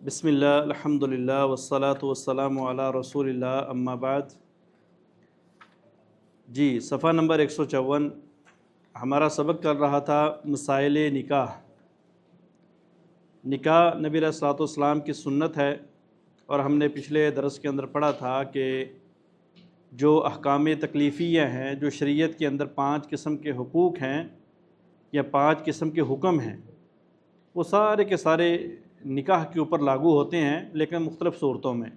بسم اللہ الحمدللہ والصلاة والسلام علی رسول اللہ اما بعد۔ جی صفحہ نمبر 154 ہمارا سبق کر رہا تھا مسائل نکاح۔ نکاح نبی علیہ الصلوۃ والسلام کی سنت ہے، اور ہم نے پچھلے درس کے اندر پڑھا تھا کہ جو احکام تکلیفیہ ہیں، جو شریعت کے اندر 5 قسم کے حقوق ہیں یا 5 قسم کے حکم ہیں، وہ سارے کے سارے نکاح کے اوپر لاگو ہوتے ہیں، لیکن مختلف صورتوں میں۔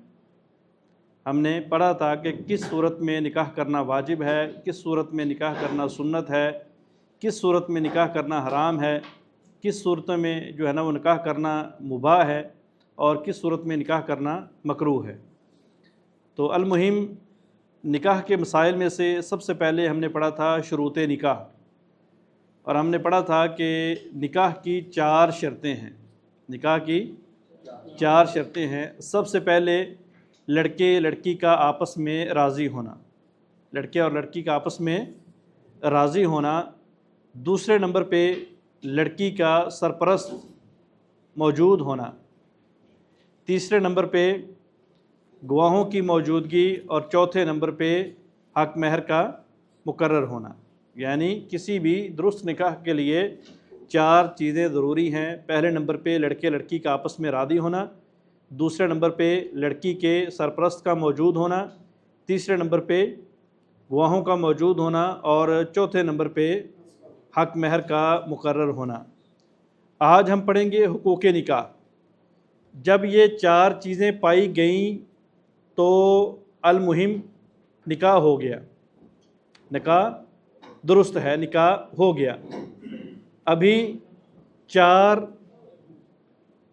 ہم نے پڑھا تھا کہ کس صورت میں نکاح کرنا واجب ہے، کس صورت میں نکاح کرنا سنت ہے، کس صورت میں نکاح کرنا حرام ہے، کس صورتوں میں جو ہے نا وہ نکاح کرنا مباح ہے، اور کس صورت میں نکاح کرنا مکروہ ہے۔ تو المہم نکاح کے مسائل میں سے سب سے پہلے ہم نے پڑھا تھا شروط نکاح، اور ہم نے پڑھا تھا کہ نکاح کی 4 شرطیں ہیں۔ نکاح کی 4 شرطیں ہیں۔ سب سے پہلے لڑکے لڑکی کا آپس میں راضی ہونا، لڑکے اور لڑکی کا آپس میں راضی ہونا۔ دوسرے نمبر پہ لڑکی کا سرپرست موجود ہونا۔ تیسرے نمبر پہ گواہوں کی موجودگی، اور چوتھے نمبر پہ حق مہر کا مقرر ہونا۔ یعنی کسی بھی درست نکاح کے لیے 4 چیزیں ضروری ہیں۔ پہلے نمبر پہ لڑکے لڑکی کا آپس میں راضی ہونا، دوسرے نمبر پہ لڑکی کے سرپرست کا موجود ہونا، تیسرے نمبر پہ گواہوں کا موجود ہونا، اور چوتھے نمبر پہ حق مہر کا مقرر ہونا۔ آج ہم پڑھیں گے حقوق نکاح۔ جب یہ 4 چیزیں پائی گئیں تو المہم نکاح ہو گیا، نکاح درست ہے، نکاح ہو گیا۔ ابھی 4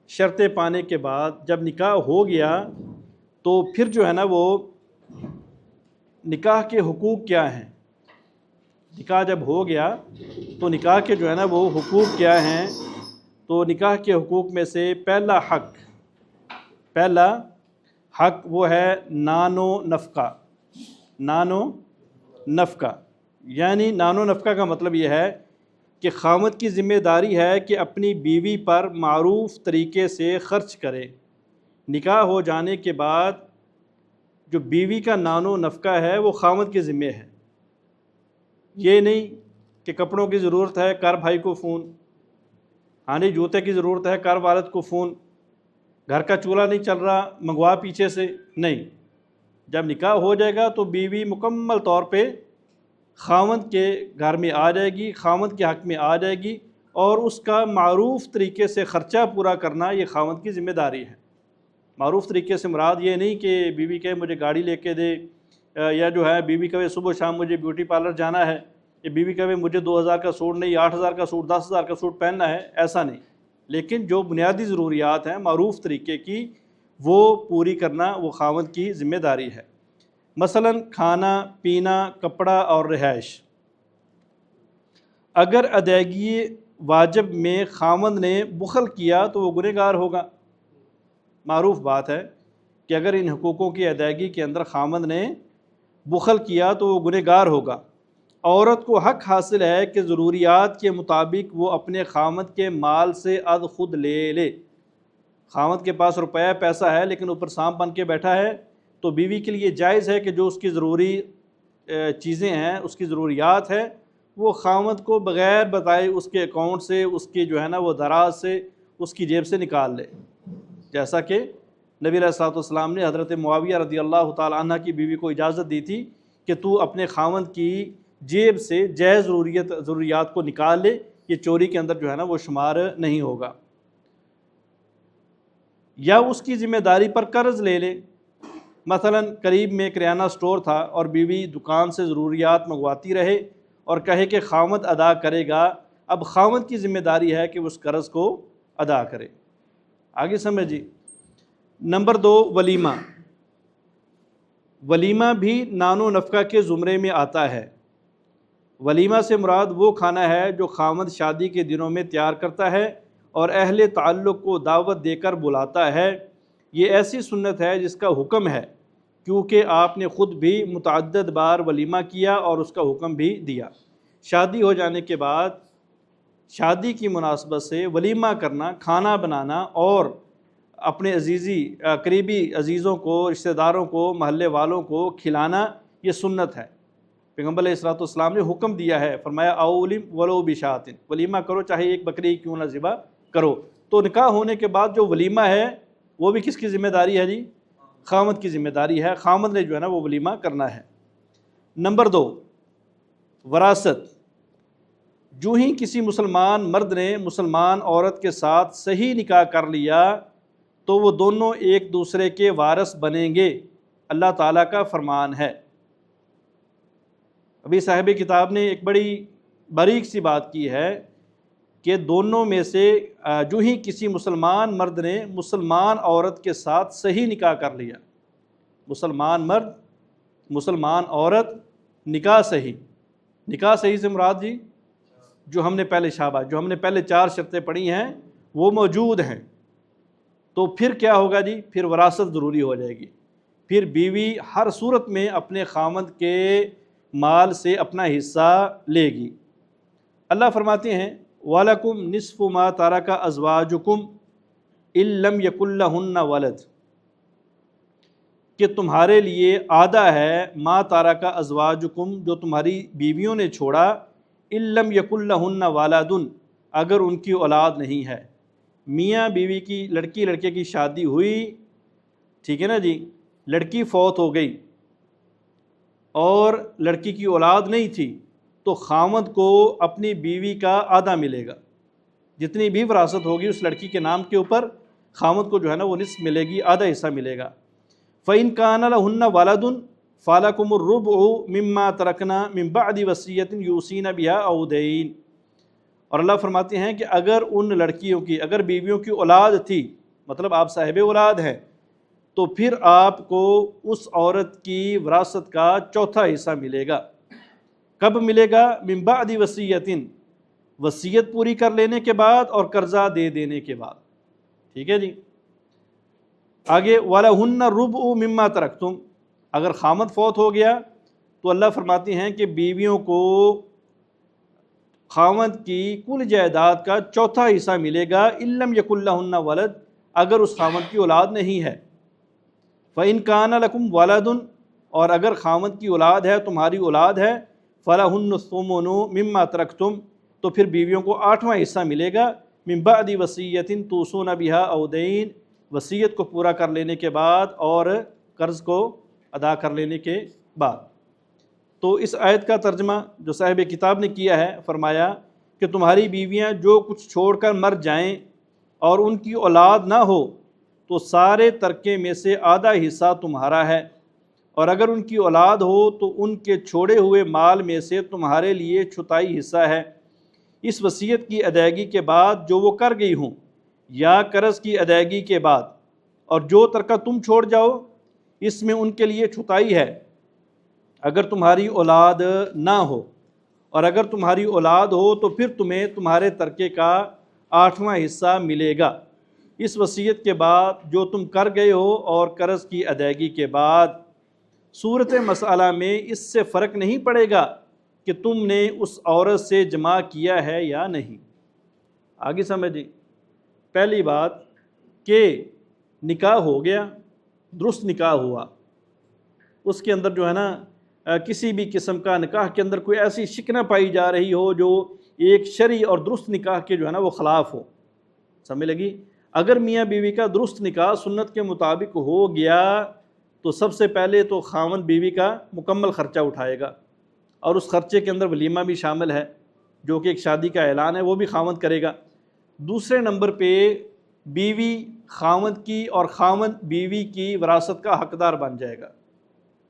شرطیں پانے کے بعد جب نکاح ہو گیا تو پھر جو ہے نا وہ نکاح کے حقوق کیا ہیں۔ نکاح جب ہو گیا تو نکاح کے جو ہے نا وہ حقوق کیا ہیں۔ تو نکاح کے حقوق میں سے پہلا حق وہ ہے نان و نفقہ۔ نان و نفقہ یعنی نان و نفقہ کا مطلب یہ ہے کہ خاوند کی ذمہ داری ہے کہ اپنی بیوی پر معروف طریقے سے خرچ کرے۔ نکاح ہو جانے کے بعد جو بیوی کا نان و نفقہ ہے وہ خاوند کے ذمہ ہے۔ یہ نہیں کہ کپڑوں کی ضرورت ہے کر بھائی کو فون، ہاں جوتے کی ضرورت ہے کر والد کو فون، گھر کا چولہا نہیں چل رہا منگوا پیچھے سے، نہیں۔ جب نکاح ہو جائے گا تو بیوی مکمل طور پہ خاوند کے گھر میں آ جائے گی، خاوند کے حق میں آ جائے گی، اور اس کا معروف طریقے سے خرچہ پورا کرنا یہ خاوند کی ذمہ داری ہے۔ معروف طریقے سے مراد یہ نہیں کہ بیوی کہے مجھے گاڑی لے کے دے، یا جو ہے بیوی کہے صبح شام مجھے بیوٹی پارلر جانا ہے، یا بیوی کہے مجھے 2000 کا سوٹ نہیں 8000 کا سوٹ 10000 کا سوٹ پہننا ہے، ایسا نہیں۔ لیکن جو بنیادی ضروریات ہیں معروف طریقے کی وہ پوری کرنا وہ خاوند کی ذمہ داری ہے۔ مثلا کھانا پینا کپڑا اور رہائش۔ اگر ادائیگی واجب میں خاوند نے بخل کیا تو وہ گنہگار ہوگا۔ معروف بات ہے کہ اگر ان حقوقوں کی ادائیگی کے اندر خاوند نے بخل کیا تو وہ گنہگار ہوگا۔ عورت کو حق حاصل ہے کہ ضروریات کے مطابق وہ اپنے خاوند کے مال سے از خود لے۔ خاوند کے پاس روپیہ پیسہ ہے لیکن اوپر سانپ بن کے بیٹھا ہے، تو بیوی کے لیے جائز ہے کہ جو اس کی ضروری چیزیں ہیں، اس کی ضروریات ہے، وہ خاوند کو بغیر بتائے اس کے اکاؤنٹ سے، اس کی جو ہے نا وہ دراز سے، اس کی جیب سے نکال لے۔ جیسا کہ نبی علیہ الصلوۃ والسلام نے حضرت معاویہ رضی اللہ تعالی عنہ کی بیوی کو اجازت دی تھی کہ تو اپنے خاوند کی جیب سے جائز ضروریات کو نکال لے، یہ چوری کے اندر جو ہے نا وہ شمار نہیں ہوگا۔ یا اس کی ذمہ داری پر قرض لے لے۔ مثلا قریب میں کریانہ سٹور تھا اور بیوی دکان سے ضروریات منگواتی رہے اور کہے کہ خاوند ادا کرے گا، اب خاوند کی ذمہ داری ہے کہ اس قرض کو ادا کرے۔ آگے سمجھیے۔ نمبر 2 ولیمہ۔ ولیمہ بھی نان و نفقہ کے زمرے میں آتا ہے۔ ولیمہ سے مراد وہ کھانا ہے جو خاوند شادی کے دنوں میں تیار کرتا ہے اور اہل تعلق کو دعوت دے کر بلاتا ہے۔ یہ ایسی سنت ہے جس کا حکم ہے، کیونکہ آپ نے خود بھی متعدد بار ولیمہ کیا اور اس کا حکم بھی دیا۔ شادی ہو جانے کے بعد شادی کی مناسبت سے ولیمہ کرنا، کھانا بنانا اور اپنے قریبی عزیزوں کو، رشتہ داروں کو، محلے والوں کو کھلانا یہ سنت ہے۔ پیغمبر علیہ الصلوۃ والسلام نے حکم دیا ہے، فرمایا اولم ولو بشات، ولیمہ کرو چاہے ایک بکری کیوں نہ ذبح کرو۔ تو نکاح ہونے کے بعد جو ولیمہ ہے وہ بھی کس کی ذمہ داری ہے جی؟ خامد کی ذمہ داری ہے، خامد نے جو ہے نا وہ ولیمہ کرنا ہے۔ نمبر 2، وراثت۔ جو ہی کسی مسلمان مرد نے مسلمان عورت کے ساتھ صحیح نکاح کر لیا تو وہ دونوں ایک دوسرے کے وارث بنیں گے، اللہ تعالیٰ کا فرمان ہے۔ ابھی صاحب کتاب نے ایک بڑی باریک سی بات کی ہے کہ دونوں میں سے جو ہی کسی مسلمان مرد نے مسلمان عورت کے ساتھ صحیح نکاح کر لیا، مسلمان مرد مسلمان عورت نکاح صحیح، نکاح صحیح سے مراد جی جو ہم نے پہلے 4 شرطیں پڑھی ہیں وہ موجود ہیں، تو پھر کیا ہوگا جی؟ پھر وراثت ضروری ہو جائے گی، پھر بیوی ہر صورت میں اپنے خامد کے مال سے اپنا حصہ لے گی۔ اللہ فرماتے ہیں وَلَكُمْ نِصْفُ مَا تَرَكَ أَزْوَاجُكُمْ إِن لَّمْ يَكُن لَّهُنَّ وَلَدٌ، کہ تمہارے لیے آدھا ہے ما تارک ازواجکم، جو تمہاری بیویوں نے چھوڑا، ان لم یکن لہن ولد، اگر ان کی اولاد نہیں ہے۔ میاں بیوی کی، لڑکی لڑکے کی شادی ہوئی، ٹھیک ہے نا جی، لڑکی فوت ہو گئی اور لڑکی کی اولاد نہیں تھی تو خامد کو اپنی بیوی کا آدھا ملے گا، جتنی بھی وراثت ہوگی اس لڑکی کے نام کے اوپر خامد کو جو ہے نا وہ نصف ملے گی، آدھا حصہ ملے گا۔ فَإِن كَانَ لَهُنَّ وَلَدٌ فَلَكُمُ الرُّبُعُ مِمَّا تَرَكْنَا مِن بَعْدِ وَصِيَّةٍ يُوصِينَ بِهَا أَوْ دَيْنٍ، اور اللہ فرماتے ہیں کہ اگر ان لڑکیوں کی، اگر بیویوں کی اولاد تھی، مطلب آپ صاحب اولاد ہیں، تو پھر آپ کو اس عورت کی وراثت کا چوتھا حصہ ملے گا۔ کب ملے گا؟ من بعد وصیۃ، وصیت پوری کر لینے کے بعد اور قرضہ دے دینے کے بعد، ٹھیک ہے جی۔ آگے وَلَهُنَّ الرُّبُعُ مِمَّا تَرَكْتُمْ، اگر خامد فوت ہو گیا تو اللہ فرماتے ہیں کہ بیویوں کو خامد کی کل جائیداد کا چوتھا حصہ ملے گا، إِن لَّمْ يَكُن لَّهُنَّ وَلَدٌ، اگر اس خامد کی اولاد نہیں ہے۔ فَإِن كَانَ لَكُمْ وَلَدٌ، اور اگر خامد کی اولاد ہے، تمہاری اولاد ہے، فَلَهُنُّ الثُّمُنُ مِمَّا تَرَكْتُمْ، تو پھر بیویوں کو 8واں حصہ ملے گا، من بعد وصیۃ توصون بها أو دین، وصیت کو پورا کر لینے کے بعد اور قرض کو ادا کر لینے کے بعد۔ تو اس آیت کا ترجمہ جو صاحب کتاب نے کیا ہے، فرمایا کہ تمہاری بیویاں جو کچھ چھوڑ کر مر جائیں اور ان کی اولاد نہ ہو تو سارے ترکے میں سے آدھا حصہ تمہارا ہے، اور اگر ان کی اولاد ہو تو ان کے چھوڑے ہوئے مال میں سے تمہارے لیے چوتھائی حصہ ہے، اس وصیت کی ادائیگی کے بعد جو وہ کر گئی ہوں، یا قرض کی ادائیگی کے بعد، اور جو ترکہ تم چھوڑ جاؤ اس میں ان کے لیے چوتھائی ہے اگر تمہاری اولاد نہ ہو، اور اگر تمہاری اولاد ہو تو پھر تمہیں تمہارے ترکے کا 8واں حصہ ملے گا، اس وصیت کے بعد جو تم کر گئے ہو اور قرض کی ادائیگی کے بعد۔ صورت مسئلہ میں اس سے فرق نہیں پڑے گا کہ تم نے اس عورت سے جمع کیا ہے یا نہیں۔ آگے سمجھیں، پہلی بات کہ نکاح ہو گیا، درست نکاح ہوا، اس کے اندر جو ہے نا کسی بھی قسم کا نکاح کے اندر کوئی ایسی شک نہ پائی جا رہی ہو جو ایک شرعی اور درست نکاح کے جو ہے نا وہ خلاف ہو، سمجھ لگی؟ اگر میاں بیوی کا درست نکاح سنت کے مطابق ہو گیا تو سب سے پہلے تو خاوند بیوی کا مکمل خرچہ اٹھائے گا، اور اس خرچے کے اندر ولیمہ بھی شامل ہے جو کہ ایک شادی کا اعلان ہے، وہ بھی خاوند کرے گا۔ دوسرے نمبر پہ بیوی خاوند کی اور خاوند بیوی کی وراثت کا حقدار بن جائے گا،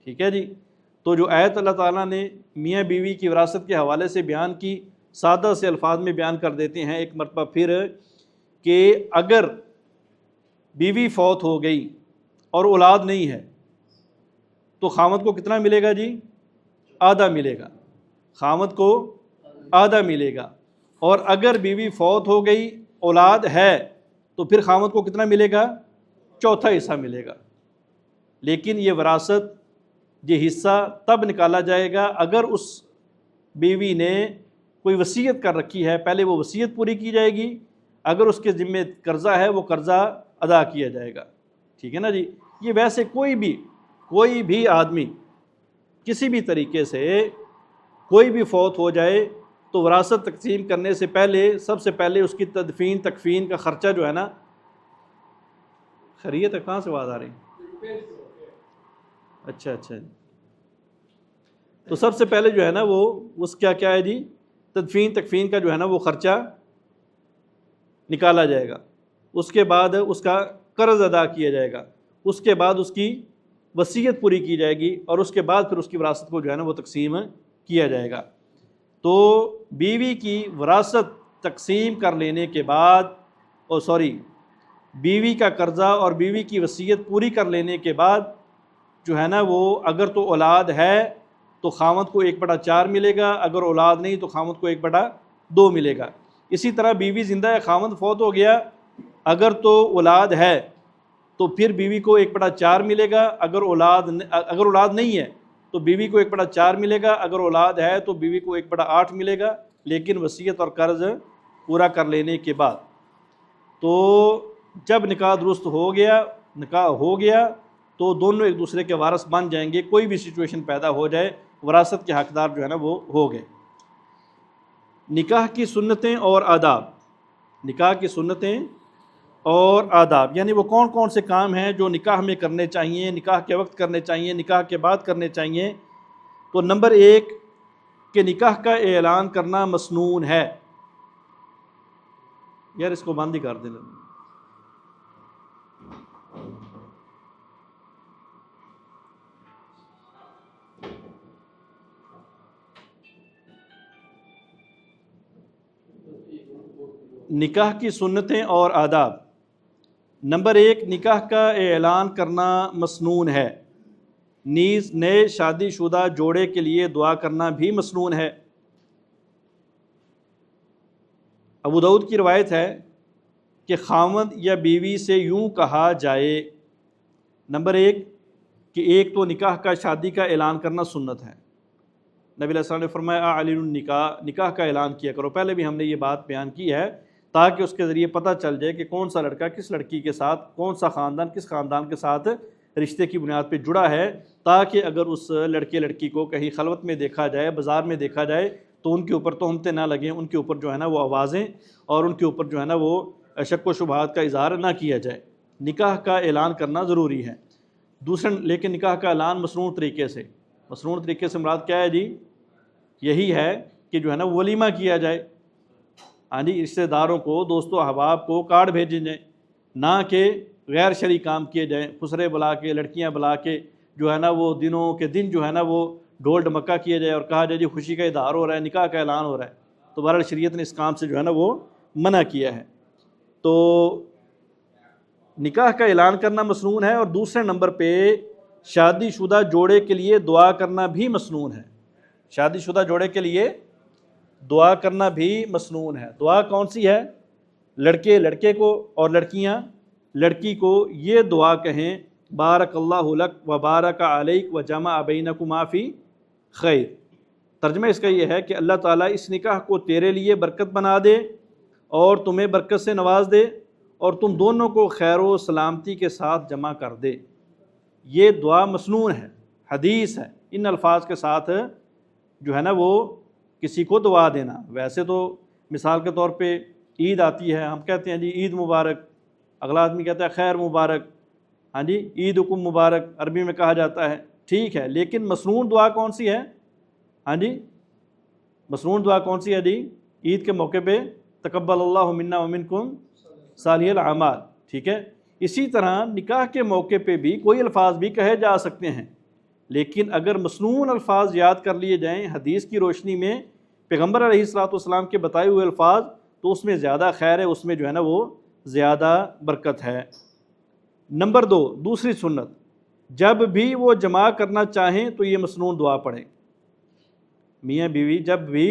ٹھیک ہے جی۔ تو جو آیت اللہ تعالیٰ نے میاں بیوی کی وراثت کے حوالے سے بیان کی، سادہ سے الفاظ میں بیان کر دیتے ہیں ایک مرتبہ پھر، کہ اگر بیوی فوت ہو گئی اور اولاد نہیں ہے تو خاوند کو کتنا ملے گا جی؟ آدھا ملے گا، خاوند کو آدھا ملے گا، اور اگر بیوی فوت ہو گئی اولاد ہے تو پھر خاوند کو کتنا ملے گا؟ چوتھا حصہ ملے گا۔ لیکن یہ وراثت، یہ حصہ تب نکالا جائے گا اگر اس بیوی نے کوئی وصیت کر رکھی ہے، پہلے وہ وصیت پوری کی جائے گی، اگر اس کے ذمے قرضہ ہے وہ قرضہ ادا کیا جائے گا، ٹھیک ہے نا جی۔ یہ ویسے کوئی بھی آدمی کسی بھی طریقے سے کوئی بھی فوت ہو جائے تو وراثت تقسیم کرنے سے پہلے سب سے پہلے اس کی تدفین تکفین کا خرچہ جو ہے نا، خیریت ہے، کہاں سے آواز آ رہی ہے؟ اچھا، تو سب سے پہلے جو ہے نا وہ اس کیا ہے جی، تدفین تکفین کا جو ہے نا وہ خرچہ نکالا جائے گا، اس کے بعد اس کا قرض ادا کیا جائے گا، اس کے بعد اس کی وصیت پوری کی جائے گی، اور اس کے بعد پھر اس کی وراثت کو جو ہے نا وہ تقسیم کیا جائے گا۔ تو بیوی کی وراثت تقسیم کر لینے کے بعد بیوی کا قرضہ اور بیوی کی وصیت پوری کر لینے کے بعد جو ہے نا وہ اگر تو اولاد ہے تو خاوند کو 1/4 ملے گا، اگر اولاد نہیں تو خاوند کو 1/2 ملے گا۔ اسی طرح بیوی زندہ ہے، خاوند فوت ہو گیا، اگر تو اولاد ہے تو پھر بیوی کو 1/4 ملے گا، اگر اولاد نہیں ہے تو بیوی کو 1/4 ملے گا، اگر اولاد ہے تو بیوی کو 1/8 ملے گا، لیکن وصیت اور قرض پورا کر لینے کے بعد۔ تو جب نکاح درست ہو گیا تو دونوں ایک دوسرے کے وارث بن جائیں گے، کوئی بھی سچویشن پیدا ہو جائے وراثت کے حقدار جو ہے نا وہ ہو گئے۔ نکاح کی سنتیں اور آداب، نکاح کی سنتیں اور آداب یعنی وہ کون سے کام ہیں جو نکاح میں کرنے چاہیے، نکاح کے وقت کرنے چاہیے، نکاح کے بعد کرنے چاہیے۔ تو نمبر 1 کہ نکاح کا اعلان کرنا مسنون ہے۔ یار اس کو بند ہی کر دینا۔ نکاح کی سنتیں اور آداب، نمبر 1 نکاح کا اعلان کرنا مسنون ہے، نیز نئے شادی شدہ جوڑے کے لیے دعا کرنا بھی مسنون ہے۔ ابو داؤد کی روایت ہے کہ خاوند یا بیوی سے یوں کہا جائے، نمبر 1 کہ ایک تو نکاح کا شادی کا اعلان کرنا سنت ہے۔ نبی علیہ السلام نے فرمایا اعلنوا النکاح، نکاح کا اعلان کیا کرو۔ پہلے بھی ہم نے یہ بات بیان کی ہے تاکہ اس کے ذریعے پتہ چل جائے کہ کون سا لڑکا کس لڑکی کے ساتھ، کون سا خاندان کس خاندان کے ساتھ رشتے کی بنیاد پہ جڑا ہے، تاکہ اگر اس لڑکی کو کہیں خلوت میں دیکھا جائے، بازار میں دیکھا جائے تو ان کے اوپر تہمتیں نہ لگیں، ان کے اوپر جو ہے نا وہ آوازیں اور ان کے اوپر جو ہے نا وہ شک و شبہات کا اظہار نہ کیا جائے۔ نکاح کا اعلان کرنا ضروری ہے۔ لیکن نکاح کا اعلان مسنون طریقے سے مراد کیا ہے جی؟ یہی ہے کہ جو ہے نا ولیمہ کیا جائے، ہاں جی، رشتہ داروں کو، دوستوں احباب کو کارڈ بھیجے جائیں، نہ کہ غیر شرعی کام کیے جائیں، خسرے بلا کے، لڑکیاں بلا کے جو ہے نا وہ دنوں کے دن جو ہے نا وہ ڈھول ڈمکا کیا جائے اور کہا جائے جی خوشی کا اظہار ہو رہا ہے، نکاح کا اعلان ہو رہا ہے۔ تو بہرحال شریعت نے اس کام سے جو ہے نا وہ منع کیا ہے۔ تو نکاح کا اعلان کرنا مسنون ہے، اور دوسرے نمبر پہ شادی شدہ جوڑے کے لیے دعا کرنا بھی مسنون ہے۔ شادی شدہ جوڑے کے لیے دعا کرنا بھی مسنون ہے۔ دعا کون سی ہے؟ لڑکے کو اور لڑکیاں لڑکی کو یہ دعا کہیں، بارک اللہ لک و بارک علیک و جمع بینکما فی خیر۔ ترجمہ اس کا یہ ہے کہ اللہ تعالیٰ اس نکاح کو تیرے لیے برکت بنا دے اور تمہیں برکت سے نواز دے اور تم دونوں کو خیر و سلامتی کے ساتھ جمع کر دے۔ یہ دعا مسنون ہے، حدیث ہے، ان الفاظ کے ساتھ جو ہے نا وہ کسی کو دعا دینا۔ ویسے تو مثال کے طور پہ عید آتی ہے، ہم کہتے ہیں جی عید مبارک، اگلا آدمی کہتا ہے خیر مبارک، ہاں جی عیدکم مبارک عربی میں کہا جاتا ہے، ٹھیک ہے، لیکن مسنون دعا کون سی ہے؟ ہاں جی مسنون دعا کون سی ہے جی؟ عید کے موقع پہ تقبل اللہ منا ومنکم صالح الاعمال، ٹھیک ہے۔ اسی طرح نکاح کے موقع پہ بھی کوئی الفاظ بھی کہے جا سکتے ہیں، لیکن اگر مسنون الفاظ یاد کر لیے جائیں حدیث کی روشنی میں، پیغمبر علیہ الصلوۃ والسلام کے بتائے ہوئے الفاظ، تو اس میں زیادہ خیر ہے، اس میں جو ہے نا وہ زیادہ برکت ہے۔ نمبر 2 دوسری سنت، جب بھی وہ جمع کرنا چاہیں تو یہ مسنون دعا پڑھیں۔ میاں بیوی جب بھی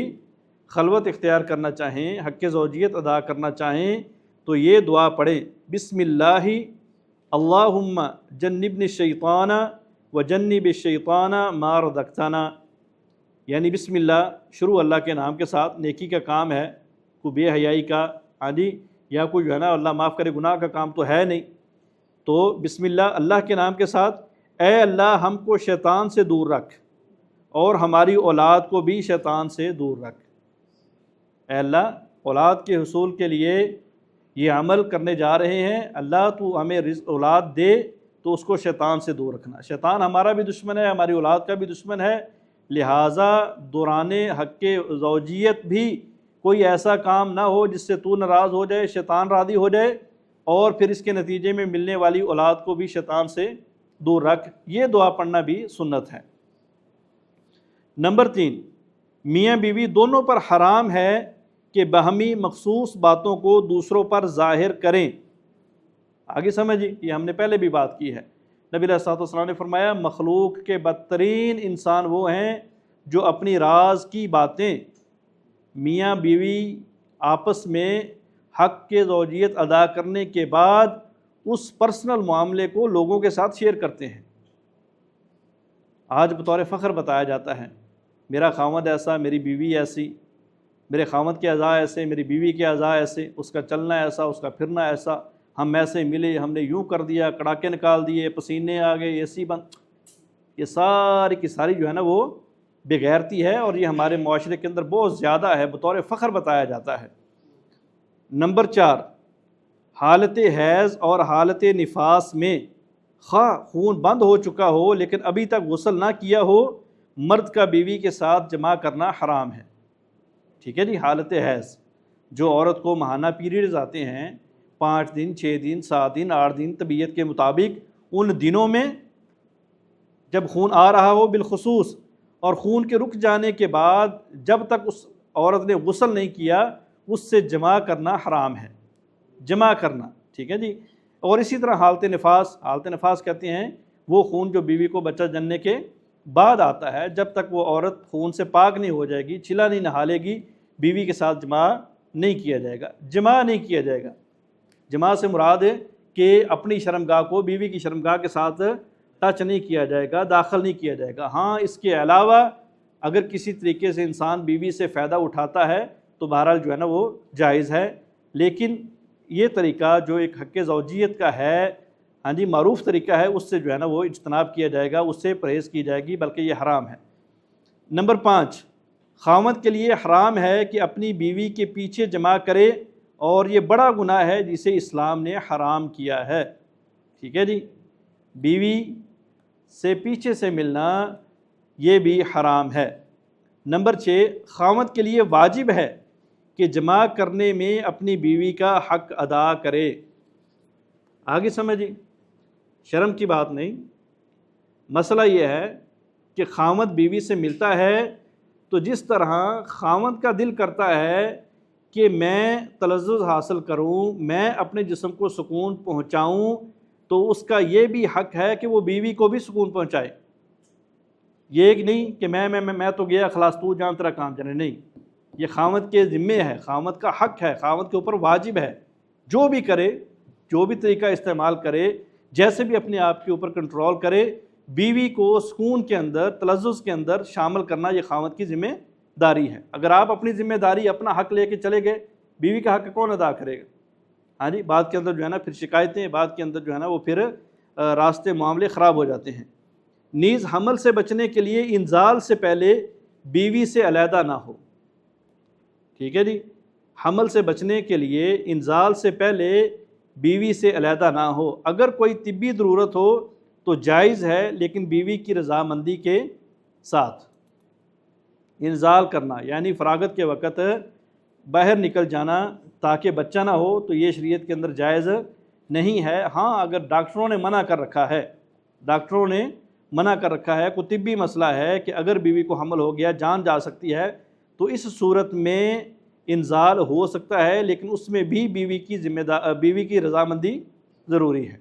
خلوت اختیار کرنا چاہیں، حق زوجیت ادا کرنا چاہیں تو یہ دعا پڑھیں، بسم اللہ اللہم جنبنی الشیطان وجنب الشیطان ما رزقتنا، یعنی بسم اللہ، شروع اللہ کے نام کے ساتھ، نیکی کا کام ہے، کوئی بے حیائی کا، ہاں جی، یا کوئی جو ہے نا اللہ معاف کرے گناہ کا کام تو ہے نہیں، تو بسم اللہ، اللہ کے نام کے ساتھ، اے اللہ ہم کو شیطان سے دور رکھ اور ہماری اولاد کو بھی شیطان سے دور رکھ۔ اے اللہ اولاد کے حصول کے لیے یہ عمل کرنے جا رہے ہیں، اللہ تو ہمیں رزق اولاد دے تو اس کو شیطان سے دور رکھنا۔ شیطان ہمارا بھی دشمن ہے، ہماری اولاد کا بھی دشمن ہے، لہٰذا دوران حق زوجیت بھی کوئی ایسا کام نہ ہو جس سے تو ناراض ہو جائے، شیطان راضی ہو جائے، اور پھر اس کے نتیجے میں ملنے والی اولاد کو بھی شیطان سے دور رکھ۔ یہ دعا پڑھنا بھی سنت ہے۔ نمبر 3، میاں بیوی دونوں پر حرام ہے کہ باہمی مخصوص باتوں کو دوسروں پر ظاہر کریں۔ آگے سمجھیں، یہ ہم نے پہلے بھی بات کی ہے۔ نبی علیہ الصلوۃ والسلام نے فرمایا مخلوق کے بدترین انسان وہ ہیں جو اپنی راز کی باتیں میاں بیوی آپس میں حق کے زوجیت ادا کرنے کے بعد اس پرسنل معاملے کو لوگوں کے ساتھ شیئر کرتے ہیں۔ آج بطور فخر بتایا جاتا ہے میرا خاوند ایسا، میری بیوی ایسی، میرے خاوند کے اعضاء ایسے، میری بیوی کے اعضاء ایسے، اس کا چلنا ایسا، اس کا پھرنا ایسا، ہم ایسے ملے، ہم نے یوں کر دیا، کڑاکے نکال دیے، پسینے آ گئے، اے سی بند۔ یہ ساری کی ساری جو ہے نا وہ بے غیرتی ہے، اور یہ ہمارے معاشرے کے اندر بہت زیادہ ہے، بطور فخر بتایا جاتا ہے۔ نمبر 4، حالت حیض اور حالت نفاس میں خواہ خون بند ہو چکا ہو لیکن ابھی تک غسل نہ کیا ہو، مرد کا بیوی کے ساتھ جماع کرنا حرام ہے۔ ٹھیک ہے جی، حالت حیض جو عورت کو ماہانہ پیریڈز آتے ہیں، 5 دن، 6 دن، 7 دن، 8 دن طبیعت کے مطابق، ان دنوں میں جب خون آ رہا ہو بالخصوص، اور خون کے رک جانے کے بعد جب تک اس عورت نے غسل نہیں کیا، اس سے جماع کرنا حرام ہے، جماع کرنا۔ ٹھیک ہے جی، اور اسی طرح حالت نفاس، حالت نفاس کہتے ہیں وہ خون جو بیوی کو بچہ جننے کے بعد آتا ہے، جب تک وہ عورت خون سے پاک نہیں ہو جائے گی، چھلا نہیں نہا لے گی، بیوی کے ساتھ جماع نہیں کیا جائے گا، جماع نہیں کیا جائے گا۔ جماع سے مراد ہے کہ اپنی شرمگاہ کو بیوی کی شرمگاہ کے ساتھ ٹچ نہیں کیا جائے گا، داخل نہیں کیا جائے گا۔ ہاں اس کے علاوہ اگر کسی طریقے سے انسان بیوی سے فائدہ اٹھاتا ہے تو بہرحال جو ہے نا وہ جائز ہے، لیکن یہ طریقہ جو ایک حق زوجیت کا ہے، ہاں جی معروف طریقہ ہے، اس سے جو ہے نا وہ اجتناب کیا جائے گا، اس سے پرہیز کی جائے گی، بلکہ یہ حرام ہے۔ نمبر 5، خاوند کے لیے حرام ہے کہ اپنی بیوی کے پیچھے جماع کرے، اور یہ بڑا گناہ ہے جسے اسلام نے حرام کیا ہے۔ ٹھیک ہے جی، بیوی سے پیچھے سے ملنا یہ بھی حرام ہے۔ نمبر 6، خاوند کے لیے واجب ہے کہ جماع کرنے میں اپنی بیوی کا حق ادا کرے۔ آگے سمجھیں، شرم کی بات نہیں، مسئلہ یہ ہے کہ خاوند بیوی سے ملتا ہے تو جس طرح خاوند کا دل کرتا ہے کہ میں تلذذ حاصل کروں، میں اپنے جسم کو سکون پہنچاؤں، تو اس کا یہ بھی حق ہے کہ وہ بیوی کو بھی سکون پہنچائے۔ یہ نہیں کہ میں تو گیا خلاص تو جان تیرا کام جانے، نہیں، یہ خاوند کے ذمے ہے، خاوند کا حق ہے، خاوند کے اوپر واجب ہے، جو بھی کرے، جو بھی طریقہ استعمال کرے، جیسے بھی اپنے آپ کے اوپر کنٹرول کرے، بیوی کو سکون کے اندر، تلذذ کے اندر شامل کرنا یہ خاوند کی ذمہ داری ہے۔ اگر آپ اپنی ذمہ داری، اپنا حق لے کے چلے گئے، بیوی کا حق کون ادا کرے گا؟ ہاں جی، بعد کے اندر جو ہے نا پھر شکایتیں، بعد کے اندر جو ہے نا وہ پھر راستے معاملے خراب ہو جاتے ہیں۔ نیز حمل سے بچنے کے لیے انزال سے پہلے بیوی سے علیحدہ نہ ہو۔ ٹھیک ہے جی، حمل سے بچنے کے لیے انزال سے پہلے بیوی سے علیحدہ نہ ہو۔ اگر کوئی طبی ضرورت ہو تو جائز ہے، لیکن بیوی کی رضامندی کے ساتھ۔ انزال کرنا یعنی فراغت کے وقت باہر نکل جانا تاکہ بچہ نہ ہو، تو یہ شریعت کے اندر جائز نہیں ہے۔ ہاں اگر ڈاکٹروں نے منع کر رکھا ہے، ڈاکٹروں نے منع کر رکھا ہے، کوئی طبی مسئلہ ہے کہ اگر بیوی کو حمل ہو گیا، جان جا سکتی ہے، تو اس صورت میں انزال ہو سکتا ہے، لیکن اس میں بھی بیوی کی رضامندی ضروری ہے۔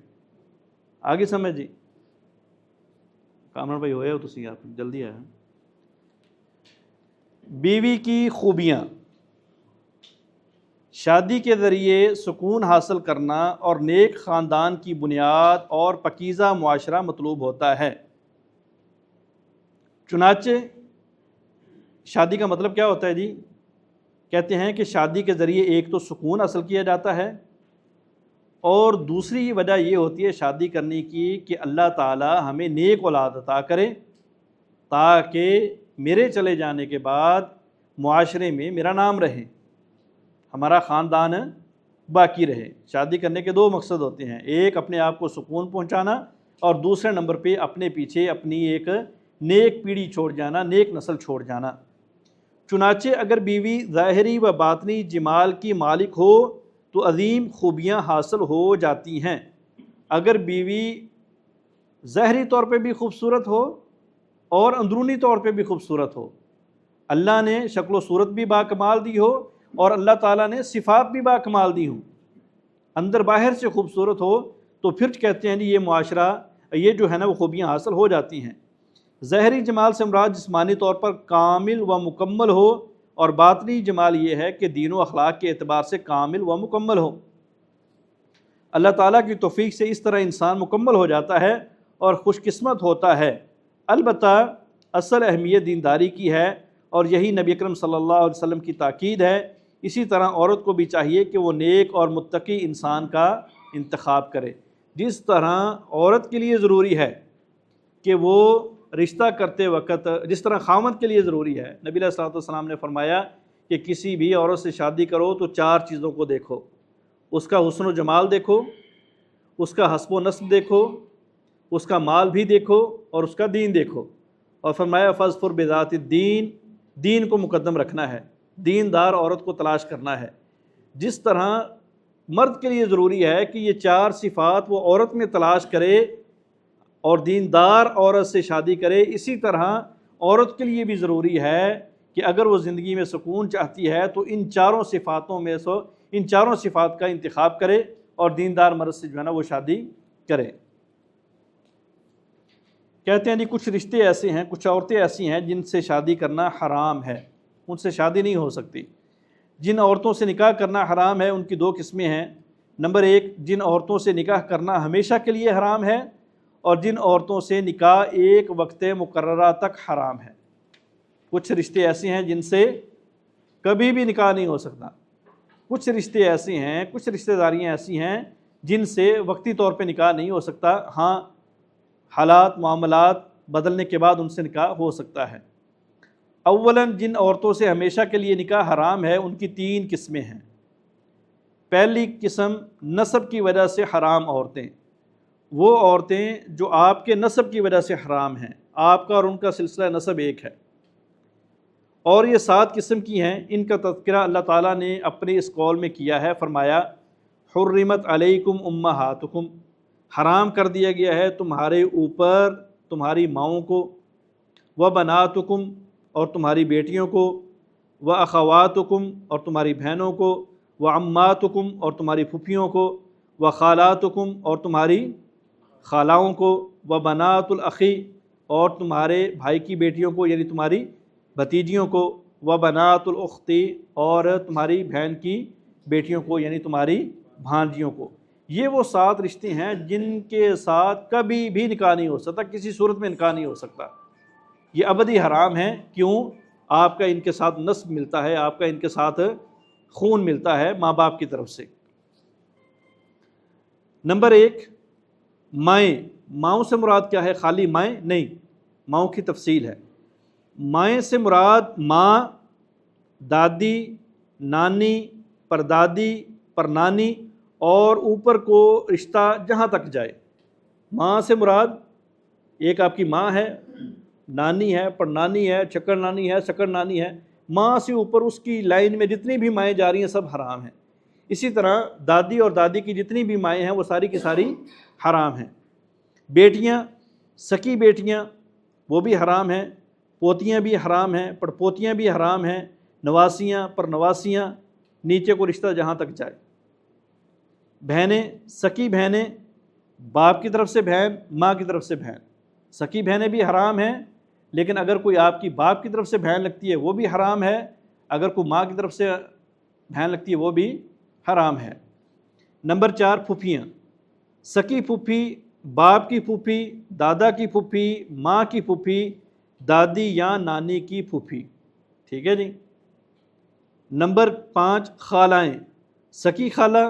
آگے سمجھ جی، کامران بھائی ہوئے ہو تسی، آپ جلدی آیا۔ بیوی کی خوبیاں، شادی کے ذریعے سکون حاصل کرنا اور نیک خاندان کی بنیاد اور پاکیزہ معاشرہ مطلوب ہوتا ہے۔ چنانچہ شادی کا مطلب کیا ہوتا ہے جی؟ کہتے ہیں کہ شادی کے ذریعے ایک تو سکون حاصل کیا جاتا ہے، اور دوسری وجہ یہ ہوتی ہے شادی کرنے کی کہ اللہ تعالی ہمیں نیک اولاد عطا کرے تاکہ میرے چلے جانے کے بعد معاشرے میں میرا نام رہے، ہمارا خاندان باقی رہے۔ شادی کرنے کے دو مقصد ہوتے ہیں، ایک اپنے آپ کو سکون پہنچانا اور دوسرے نمبر پہ اپنے پیچھے اپنی ایک نیک پیڑھی چھوڑ جانا، نیک نسل چھوڑ جانا۔ چنانچہ اگر بیوی ظاہری و باطنی جمال کی مالک ہو تو عظیم خوبیاں حاصل ہو جاتی ہیں۔ اگر بیوی ظاہری طور پہ بھی خوبصورت ہو اور اندرونی طور پہ بھی خوبصورت ہو، اللہ نے شکل و صورت بھی باکمال دی ہو اور اللہ تعالیٰ نے صفات بھی باکمال دی ہوں، اندر باہر سے خوبصورت ہو، تو پھر کہتے ہیں یہ معاشرہ یہ جو ہے نا وہ خوبیاں حاصل ہو جاتی ہیں۔ ظاہری جمال سے مراد جسمانی طور پر کامل و مکمل ہو، اور باطنی جمال یہ ہے کہ دین و اخلاق کے اعتبار سے کامل و مکمل ہو۔ اللہ تعالیٰ کی توفیق سے اس طرح انسان مکمل ہو جاتا ہے اور خوش قسمت ہوتا ہے۔ البتہ اصل اہمیت دینداری کی ہے اور یہی نبی اکرم صلی اللہ علیہ وسلم کی تاکید ہے۔ اسی طرح عورت کو بھی چاہیے کہ وہ نیک اور متقی انسان کا انتخاب کرے۔ جس طرح عورت کے لیے ضروری ہے کہ وہ رشتہ کرتے وقت، جس طرح خاوند کے لیے ضروری ہے، نبی علیہ الصلوۃ والسلام نے فرمایا کہ کسی بھی عورت سے شادی کرو تو 4 چیزوں کو دیکھو، اس کا حسن و جمال دیکھو، اس کا حسب و نسب دیکھو، اس کا مال بھی دیکھو اور اس کا دین دیکھو، اور فرمایا فاظفر بذات الدین، دین کو مقدم رکھنا ہے، دیندار عورت کو تلاش کرنا ہے۔ جس طرح مرد کے لیے ضروری ہے کہ یہ 4 صفات وہ عورت میں تلاش کرے اور دیندار عورت سے شادی کرے، اسی طرح عورت کے لیے بھی ضروری ہے کہ اگر وہ زندگی میں سکون چاہتی ہے تو ان 4 صفاتوں میں سے ان 4 صفات کا انتخاب کرے اور دیندار مرد سے جو ہے نا وہ شادی کرے۔ کہتے ہیں جی کچھ رشتے ایسے ہیں، کچھ عورتیں ایسی ہیں جن سے شادی کرنا حرام ہے، ان سے شادی نہیں ہو سکتی۔ جن عورتوں سے نکاح کرنا حرام ہے ان کی 2 قسمیں ہیں۔ نمبر 1، جن عورتوں سے نکاح کرنا ہمیشہ کے لیے حرام ہے، اور جن عورتوں سے نکاح ایک وقت مقررہ تک حرام ہے۔ کچھ رشتے ایسے ہیں جن سے کبھی بھی نکاح نہیں ہو سکتا، کچھ رشتے ایسے ہیں، کچھ رشتہ داریاں ایسی ہیں جن سے وقتی طور پہ نکاح نہیں ہو سکتا، ہاں حالات معاملات بدلنے کے بعد ان سے نکاح ہو سکتا ہے۔ اولاً جن عورتوں سے ہمیشہ کے لیے نکاح حرام ہے ان کی 3 قسمیں ہیں۔ پہلی قسم نسب کی وجہ سے حرام عورتیں، وہ عورتیں جو آپ کے نسب کی وجہ سے حرام ہیں، آپ کا اور ان کا سلسلہ نسب ایک ہے، اور یہ 7 قسم کی ہیں۔ ان کا تذکرہ اللہ تعالیٰ نے اپنے اس قول میں کیا ہے، فرمایا حرمت علیکم امہاتکم، حرام کر دیا گیا ہے تمہارے اوپر تمہاری ماؤں کو، وبناتکم، اور تمہاری بیٹیوں کو، واخواتکم، اور تمہاری بہنوں کو، وعماتکم، اور تمہاری پھپھیوں کو، وخالاتکم، اور تمہاری خالاؤں کو، وبنات الاخی، اور تمہارے بھائی کی بیٹیوں کو یعنی تمہاری بھتیجیوں کو، وبنات الاختی، اور تمہاری بہن کی بیٹیوں کو یعنی تمہاری بھانجیوں کو۔ یہ وہ 7 رشتے ہیں جن کے ساتھ کبھی بھی نکاح نہیں ہو سکتا، کسی صورت میں نکاح نہیں ہو سکتا، یہ ابدی حرام ہیں۔ کیوں؟ آپ کا ان کے ساتھ نسب ملتا ہے، آپ کا ان کے ساتھ خون ملتا ہے ماں باپ کی طرف سے۔ نمبر 1، مائیں۔ ماؤں سے مراد کیا ہے؟ خالی مائیں نہیں، ماؤں کی تفصیل ہے۔ مائیں سے مراد ماں، دادی، نانی، پردادی، پرنانی، اور اوپر کو رشتہ جہاں تک جائے۔ ماں سے مراد ایک آپ کی ماں ہے، نانی ہے، پڑنانی ہے، چکر نانی ہے، سکر نانی ہے، ماں سے اوپر اس کی لائن میں جتنی بھی مائیں جا رہی ہیں سب حرام ہیں۔ اسی طرح دادی اور دادی کی جتنی بھی مائیں ہیں وہ ساری کی ساری حرام ہیں۔ بیٹیاں، سکی بیٹیاں وہ بھی حرام ہیں، پوتیاں بھی حرام ہیں، پڑپوتیاں بھی حرام ہیں، نواسیاں، پرنواسیاں، نیچے کو رشتہ جہاں تک جائے۔ بہنیں، سکی بہنیں، باپ کی طرف سے بہن، ماں کی طرف سے بہن، سکی بہنیں بھی حرام ہیں، لیکن اگر کوئی آپ کی باپ کی طرف سے بہن لگتی ہے وہ بھی حرام ہے، اگر کوئی ماں کی طرف سے بہن لگتی ہے وہ بھی حرام ہے۔ نمبر 4، پھوپھیاں۔ سکی پھوپھی، باپ کی پھوپھی، دادا کی پھوپھی، ماں کی پھوپھی، دادی یا نانی کی پھوپھی، ٹھیک ہے جی۔ نمبر 5، خالائیں۔ سکی خالہ،